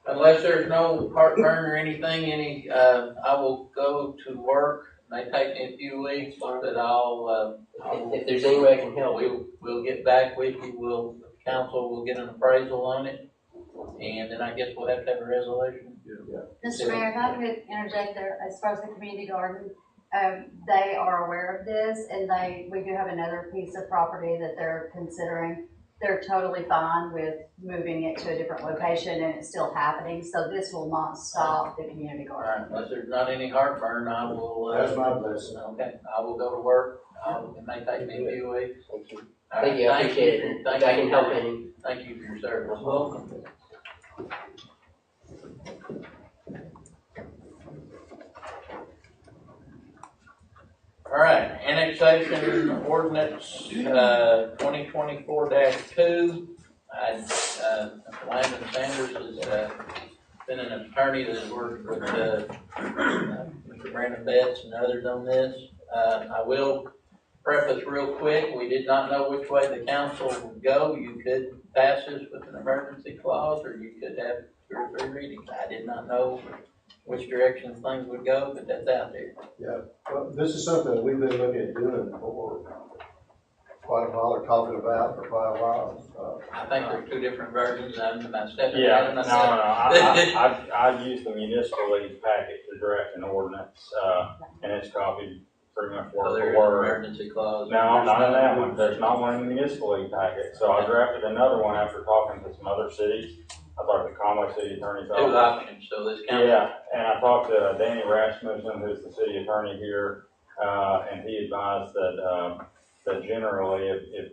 Unless there's no heartburn or anything, I will go to work. May take me a few weeks, but I'll if there's any way I can help. We'll get back with you. Council will get an appraisal on it, and then I guess we'll have to have a resolution. Mr. Mayor, if I could interject there, as far as the community garden, they are aware of this, and we do have another piece of property that they're considering. They're totally fine with moving it to a different location, and it's still happening, so this will not stop the community garden. Unless there's not any heartburn, I will. That's my blessing. Okay, I will go to work. It may take me a few weeks. Thank you. Thank you, I appreciate it. If I can help any. Thank you for your service. Welcome. All right, annexation ordinance, 2024-2. Landon Sanders has, been an attorney that has worked with, Mr. Brandon Betts and others on this. I will preface real quick, we did not know which way the council would go. You could pass this with an emergency clause, or you could have 2 or 3 readings. I did not know which direction things would go, but that's out there. Yeah, well, this is something that we've been looking at doing for quite a while, or talking about for quite a while. I think there's 2 different versions. I'm about stepping Yeah, ahead of no, myself. I used the municipal league packet to draft an ordinance, and it's copied pretty much So word there's for an word. emergency clause. No, not in that one. There's not one in the municipal league packet. So I drafted another one after talking to some other cities. I talked to Conway City Attorney's 2 Office. options, so this council. Yeah, and I talked to Danny Rasmussen, who's the city attorney here, and he advised that generally, if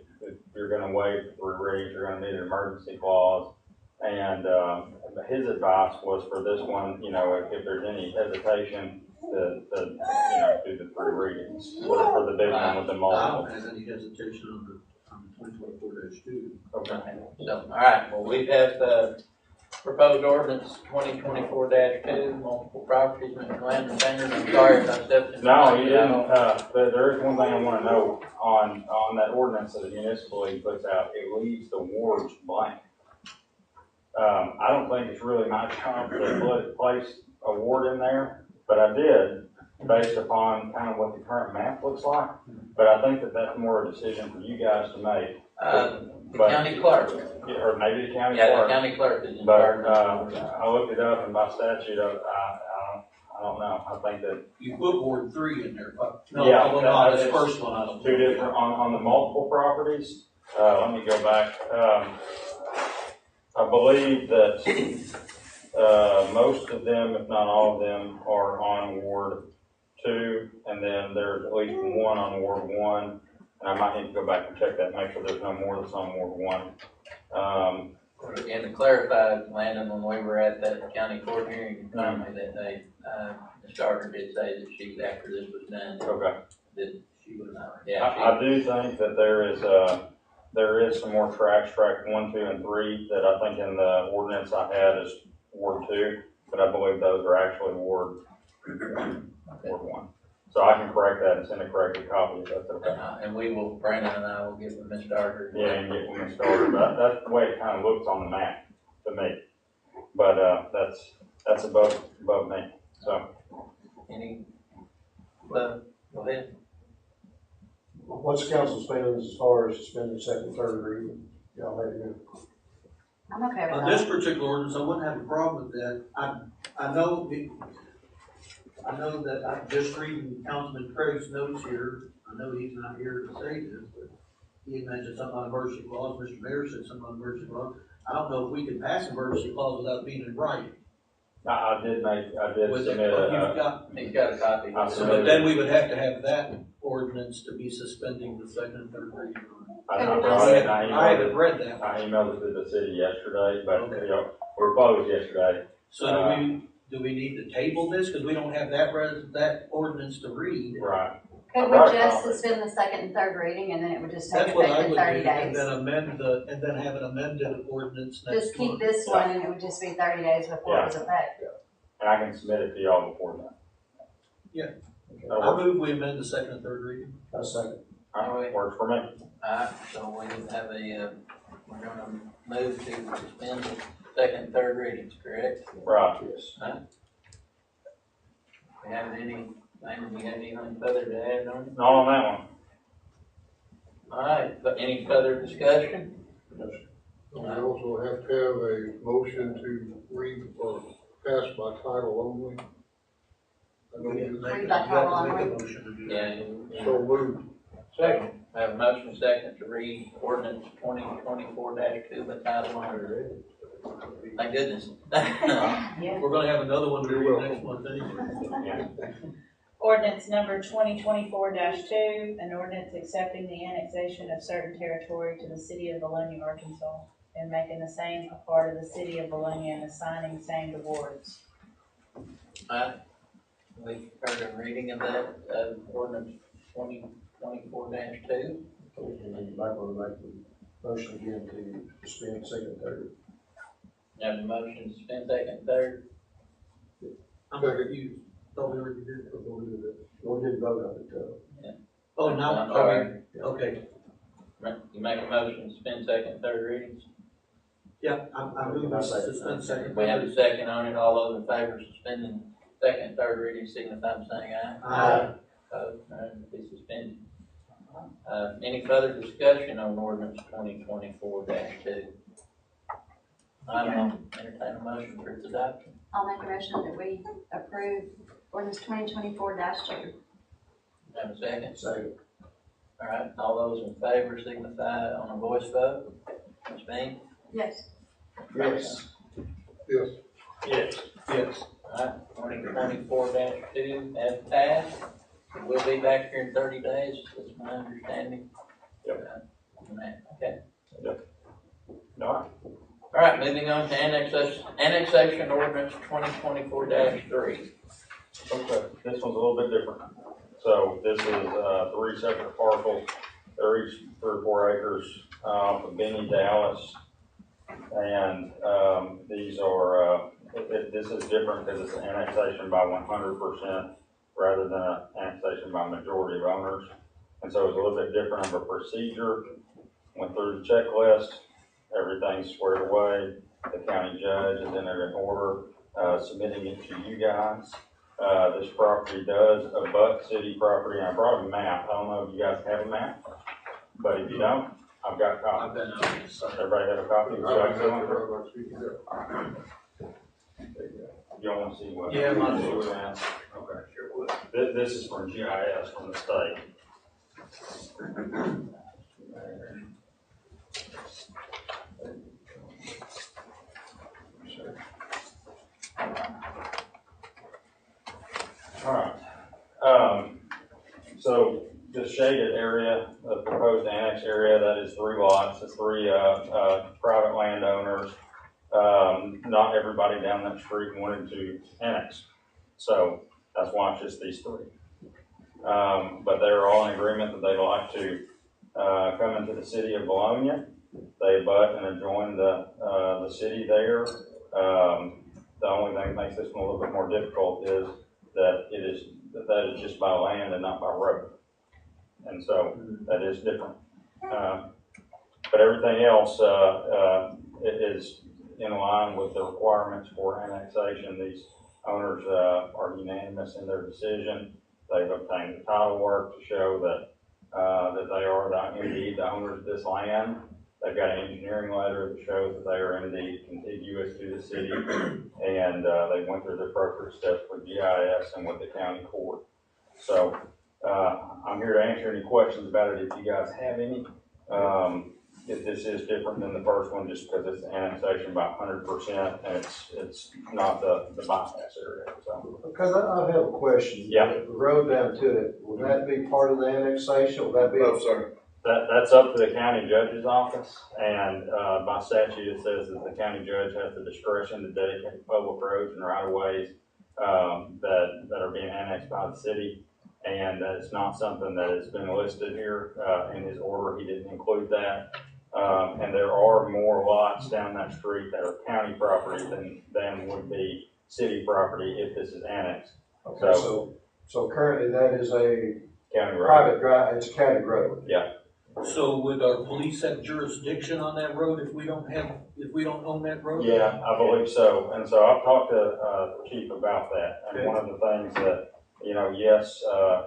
you're gonna waive 3 readings, you're gonna need an emergency clause. And his advice was for this one, if there's any hesitation, to do the 3 readings for the big one with the multiple. I don't have any hesitation on the 2024-2. Okay. So, all right, well, we have proposed ordinance 2024-2, multiple properties, Mr. Landon Sanders. I'm sorry if I stepped in. No, you didn't. But there is one thing I want to know on that ordinance that the municipal league puts out. It leaves the wards blank. I don't think it's really my job to place a ward in there, but I did based upon kind of what the current map looks like. But I think that that's more a decision for you guys to make. The But- county clerk. Or maybe the county Yeah, the clerk. county clerk is in But, charge. I looked it up and by statute, I don't know. I think that. You put Ward 3 in there, but, no, Yeah, no, no, this it's first one. I don't- Two different, on the multiple properties, let me go back, I believe that, most of them, if not all of them, are on Ward 2, and then there's at least one on Ward 1, and I might need to go back and check that, make sure there's no more that's on Ward 1. And to clarify, Landon, when we were at that county court hearing finally that day, Ms. Carter did say that she, after this was done, Okay. that she was not, I do think that there is some more tracks, track 1, 2, and 3, that I think in the ordinance I had is Ward 2, but I believe those are actually Ward 1. So I can correct that and send a corrected copy if that's okay. And we will, Brandon and I will get with Ms. Carter. Yeah, and get one started, but that's the way it kind of looks on the map to me. But, that's above me, so. Any, go ahead. What's the council's feelings as far as suspending second, third reading? Y'all let it go. I'm okay with On that. this particular ordinance, I wouldn't have a problem with that. I know that I'm just reading Councilman Craig's notes here. I know he's not here to say this, but he had mentioned something on emergency clause. Mr. Mayor said something on emergency clause. I don't know if we can pass emergency clause without being in writing. I did With submit it, He's got a copy. But then we would have to have that ordinance to be suspending the second and third reading. I haven't read that. I emailed it to the city yesterday, but, Okay. you know, we're closed yesterday. So do we need to table this? Because we don't have that ordinance to read. Right. Could we just suspend the second and third reading and then it would just take That's what I effect in would 30 do, and days? then have an amended ordinance next Just keep month. this one and it would just be 30 days before it was effective. And I can submit it to y'all before that. Yeah. That'll I work. move we amend the second and third reading. I second. All right, works for me. So we have we're gonna move to suspend the second and third readings, correct? Right, yes. We have Landon, do you have anything further to add on it? Not on that one. All right, but any further discussion? We also have to have a motion to read or pass by title only. I know you Read by title only. Yeah. So moved. Second. I have a motion second to read ordinance 2024-2 by title only. Thank goodness. We're gonna have another one to read next month anyway. Ordinance number 2024-2, an ordinance accepting the annexation of certain territory to the city of Vilonia, Arkansas, and making the same a part of the city of Vilonia and assigning same to wards. We've heard a reading of that, ordinance 2024-2. And you might want to make the motion again to suspend second, and third. Have a motion to suspend second and third. I'm confused. Thought we already did it. We didn't vote on it, Yeah. Oh, now, I'm sorry. okay. You make a motion to suspend second and third readings? Yeah, I move to suspend second. We have a second on it. All those in favor of suspending second and third reading signify by saying aye. Aye. Opposed, none, be suspended. Any further discussion on ordinance 2024-2? I will entertain a motion for its adoption. I'll make a motion that we approve ordinance 2024-2. Have a second? Second. All right, all those in favor signify on a voice vote. Ms. Bean? Yes. Yes. Yes. Yes. Yes. All right, 2024-2 has passed. We'll be back here in 30 days, that's my understanding. Yep. Okay. Yep. All right, moving on to annexation ordinance 2024-3. Okay, this one's a little bit different. So this is, 3 separate parcels. They're each 3 or 4 acres, off of Benny, Dallas. And, these are, this is different because it's an annexation by 100% rather than an annexation by majority of owners. And so it's a little bit different of a procedure. Went through the checklist, everything's squared away. The county judge is in there in order. submitting it to you guys. This property does abut city property, and I brought a map. I don't know if you guys have a map, but if you don't, I've got copies. Everybody have a copy? You don't want to see what? Yeah, might as well. Okay, sure would. This is from GIS from the state. All right. So the shaded area, the proposed annex area, that is 3 lots. It's 3 private landowners. Not everybody down that street wanted to annex, so that's why it's just these 3. But they're all in agreement that they'd like to come into the city of Vilonia. They abut and adjoin the city there. The only thing that makes this one a little bit more difficult is that that is just by land and not by road, and so that is different. But everything else is in line with the requirements for annexation. These owners are unanimous in their decision. They've obtained the title work to show that they are indeed the owners of this land. They've got an engineering letter that shows that they are indeed contiguous to the city, and they went through the appropriate steps with GIS and with the county court. So I'm here to answer any questions about it if you guys have any. If this is different than the first one, just because it's annexation by 100%, and it's not the bypass area. So. Because I have a question. Yeah. The road down to it, will that be part of the annexation? Will that be? No, sir. That's up to the county judge's office, and by statute it says that the county judge has the discretion to dedicate public roads and right of ways that are being annexed by the city, and it's not something that has been listed here in his order. He didn't include that. And there are more lots down that street that are county property than would be city property if this is annexed. Okay, so currently that is a county road. Private drive, it's a county road. Yeah. So would our police have jurisdiction on that road if we don't own that road? Yeah, I believe so. And so I've talked to the chief about that. And Okay. one of the things that, yes,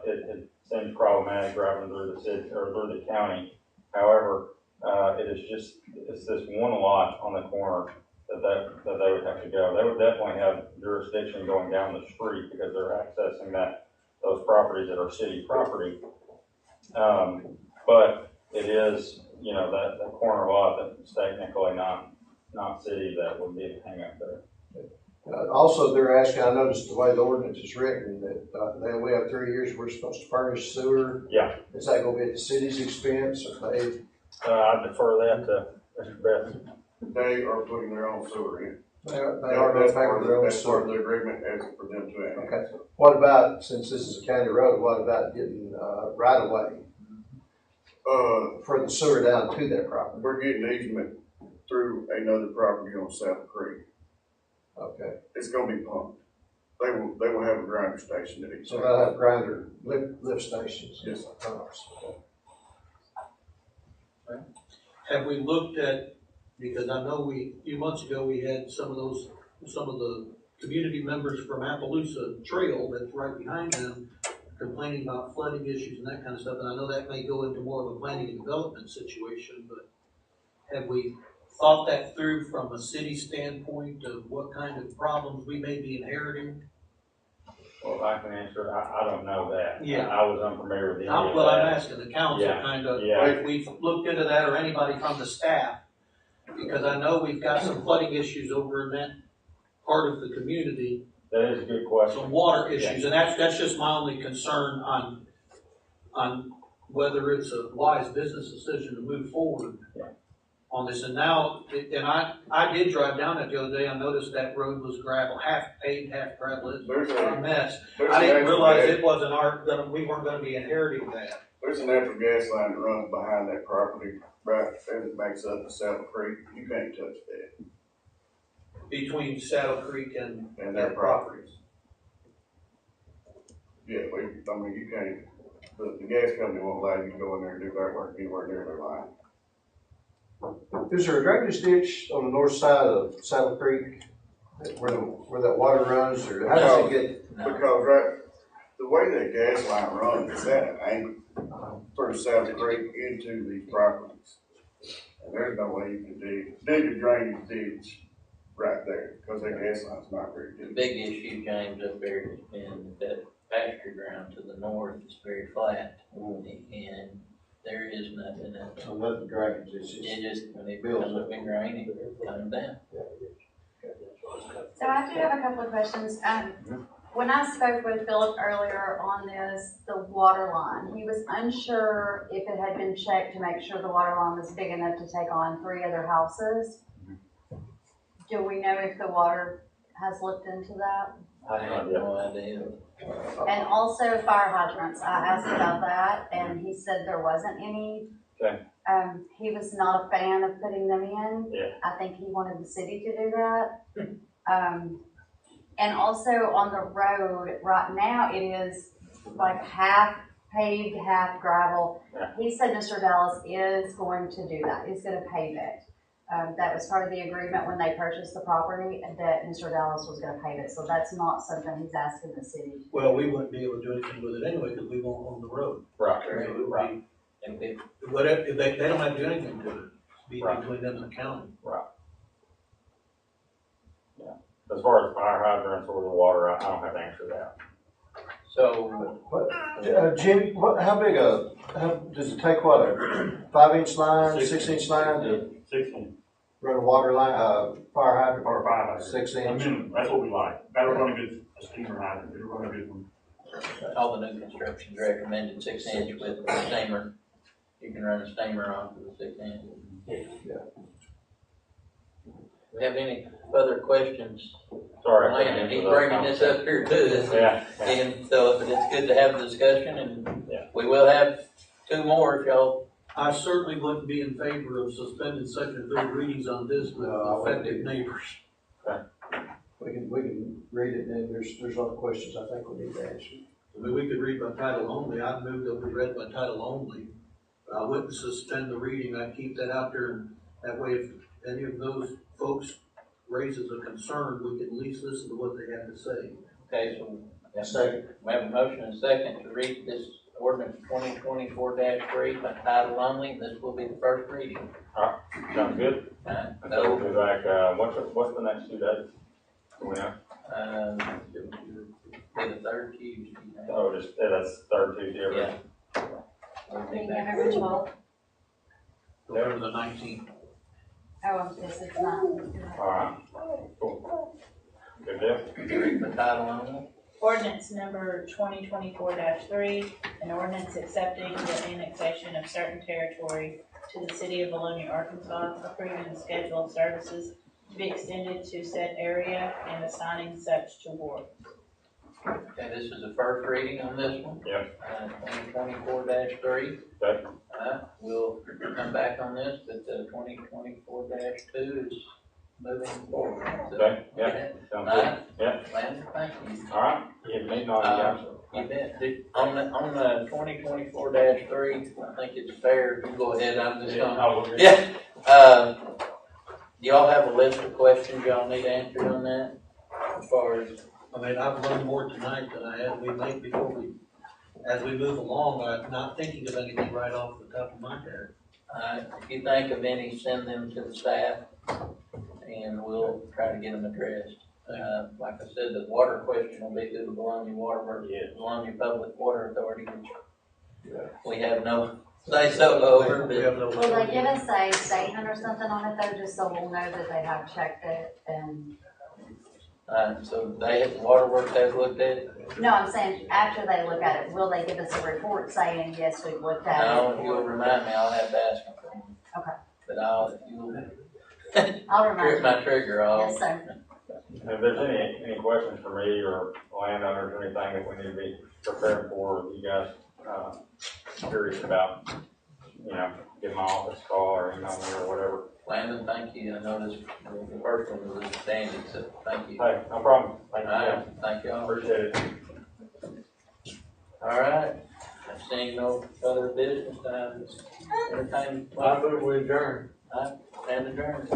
it seems problematic driving through the city or through the county. However, it's this one lot on the corner that they would have to go. They would definitely have jurisdiction going down the street because they're accessing those properties that are city property. But it is, that corner lot that's technically not city that would be a hang up there. Also, they're asking, I noticed the way the ordinance is written, that we have 3 years, we're supposed to furnish sewer. Yeah. Is that gonna be at the city's expense, or they? I defer that to Mr. Beth. They are putting their own sewer in. They are gonna pay for their own That's part of sewer. the agreement as for them to annex. Okay. What about, since this is a county road, what about getting, right of way? For the sewer down to their property? We're getting easement through another property on South Creek. Okay. It's gonna be pumped. They will have a grinder station at each. So they'll have grinder lift stations? Yes. Have we looked at, because I know a few months ago, we had some of the community members from Appaloosa Trail that's right behind them complaining about flooding issues and that kind of stuff, and I know that may go into more of a planning and development situation, but have we thought that through from a city standpoint of what kind of problems we may be inheriting? Well, if I can answer, I don't know that. Yeah. I was unfamiliar with any of Well, I'm that. asking the council Yeah. kind of, Yeah. if we've looked into that, or anybody from the staff, because I know we've got some flooding issues over in that part of the community, That is a good question. some water issues, and that's just my only concern on whether it's a wise business decision to move forward on this. And now, I did drive down that the other day, I noticed that road was gravel, half paved, half gravel, it's a mess. I didn't realize it wasn't we weren't gonna be inheriting that. There's a natural gas line that runs behind that property, right, as it makes up to Saddle Creek. You can't touch that. Between Saddle Creek and their properties. Yeah, you can't, the gas company won't allow you to go in there and do that work anywhere near their line. Is there a drainage ditch on the north side of Saddle Creek? where that water runs, or how does it get? Because the way that gas line runs is at an angle through South Creek into these properties. And there's no way you can dig a drainage ditch right there, because that gas line's not very The good. big issue, James, up there has been that pasture ground to the north is very flat. And there is nothing that. So nothing drainage, When it comes up in rain, it comes down. So I do have a couple of questions. When I spoke with Philip earlier on this, the water line, he was unsure if it had been checked to make sure the water line was big enough to take on 3 other houses. Do we know if the water has looked into that? I have no idea. And also fire hydrants, I asked about that, and he said there wasn't any. Okay. He was not a fan of putting them in. Yeah. I think he wanted the city to do that. And also on the road, right now, it is like half paved, half gravel. Yeah. He said Mr. Dallas is going to do that. He's going to pave it. That was part of the agreement when they purchased the property, that Mr. Dallas was going to pave it. So that's not something he's asking the city. Well, we wouldn't be able to do anything with it anyway, because we won't own the road. Right. So it would Right. be, whatever, if they don't have to do anything to it. It's be Right. between them and the county. Right. Yeah. As far as fire hydrants or the water, I don't have to answer that. So, Jimmy, how big does it take, what, a 5-inch line, 6-inch line to 16. run a water line, fire hydrant? Or 5 hydrant. 6-inch? That's what we like. Gotta run a good steamer hydrant, gotta run a good one. all the new construction's recommended 6-inch with a steamer. You can run a steamer onto the 6-inch. Yeah. We have any further questions? Sorry. Landon, he's bringing this up here to us. Yeah. And so it's good to have the discussion, and Yeah. we will have 2 more if y'all. I certainly wouldn't be in favor of suspending second and third readings on this with affected neighbors. We can read it, and then there's other questions I think we need to answer. I mean, we could read by title only. I'd move that we read by title only. I wouldn't suspend the reading. I'd keep that out there, and that way if any of those folks raises a concern, we can at least listen to what they have to say. Okay, so Second. we have a motion and a second to read this ordinance 2024-3 by title only, and this will be the first reading. Sounds good. So we'll be back, what's the next 2 days? Do we know? Be the third Tuesday. Oh, that's third Tuesday every. Yeah. November 12th. November the 19th. Oh, yes, it's not. All right. Cool. Good deal. Read by title only. Ordinance number 2024-3, an ordinance accepting the annexation of certain territory to the city of Vilonia, Arkansas, approving the schedule of services to be extended to said area and assigning such to ward. Okay, this is the first reading on this one. Yep. 2024-3. Okay. We'll come back on this, but 2024-2 is moving forward. So, Okay, yeah, sounds good. Yeah. Landon, thank you. All right. You have meeting on You bet. On the 2024-3, I think it's fair if you go ahead, I'm just gonna. Yeah. Do y'all have a list of questions y'all need answered on that? As far as. I mean, I've learned more tonight than I had. We make before as we move along. I'm not thinking of anything right off the top of my head. If you think of any, send them to the staff, and we'll try to get them addressed. Like I said, the water question will be through the Vilonia Vilonia Public Water Authority, which we have no say so over. Will they give us a statement or something on it though, just so we'll know that they have checked it and? So the waterworks has looked at it? No, I'm saying after they look at it, will they give us a report saying, yes, we've looked at it? No, if you'll remind me, I'll have to ask them for them. Okay. But if you'll. I'll remind Trip my trigger off. Yes, sir. If there's any questions for me or landowners or anything that we need to be prepared for, you guys, curious about, give my office a call or email me or whatever. Landon, thank you. I know this, the first one was outstanding, so thank you. Hey, no problem. Thank you. All right, thank you all. Appreciate it. All right. Seeing no further business, entertainment. I move we adjourn. Stand adjourned.